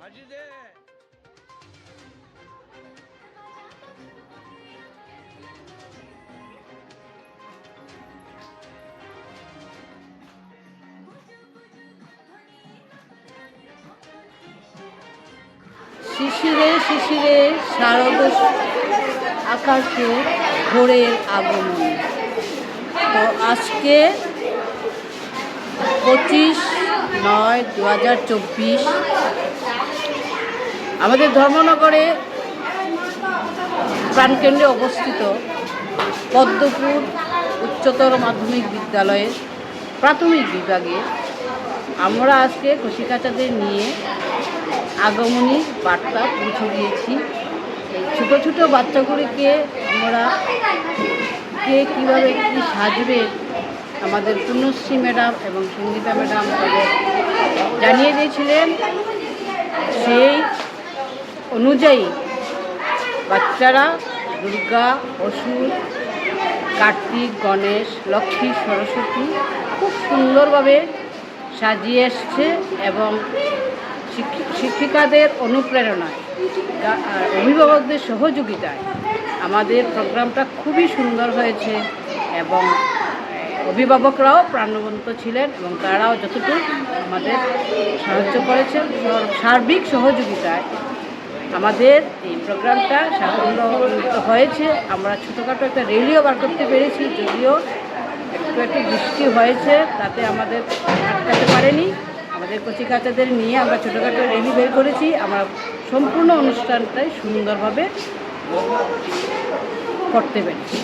হাজি দে শিশিরে শিশিরে শারদ আকাশে ভোরের আগমন। তো আজকে 25/9/2024 আমাদের ধর্মনগরে প্রাণকেন্দ্রে অবস্থিত পদ্মপুর উচ্চতর মাধ্যমিক বিদ্যালয়ের প্রাথমিক বিভাগে আমরা আজকে কচিকাঁচাদের নিয়ে আগমনী বার্তা পৌঁছে দিয়েছি। ছোটো ছোটো বাচ্চাগুলিকে আমরা কে কীভাবে কী সাজবে আমাদের পুণ্যশ্রী ম্যাডাম এবং সঙ্গীতা ম্যাডাম জানিয়ে দিয়েছিলেন। সেই অনুযায়ী বাচ্চারা দুর্গা, অসুর, কার্তিক, গণেশ, লক্ষ্মী, সরস্বতী খুব সুন্দরভাবে সাজিয়ে এসছে এবং শিক্ষিকাদের অনুপ্রেরণায় আর অভিভাবকদের সহযোগিতায় আমাদের প্রোগ্রামটা খুবই সুন্দর হয়েছে এবং অভিভাবকরাও প্রাণবন্ত ছিলেন এবং তারাও যতটুকু আমাদের সাহায্য করেছেন। সার্বিক সহযোগিতায় আমাদের এই প্রোগ্রামটা সাফল্য হয়েছে। আমরা ছোটোখাটো একটা র্যালিও বার করতে পেরেছি, যদিও একটু বৃষ্টি হয়েছে, তাতে আমাদের আটকাতে পারেনি। আমাদের কচিকাঁচাদের নিয়ে আমরা ছোটোখাটো র্যালি বের করেছি। আমরা সম্পূর্ণ অনুষ্ঠানটাই সুন্দরভাবে করতে পেরেছি।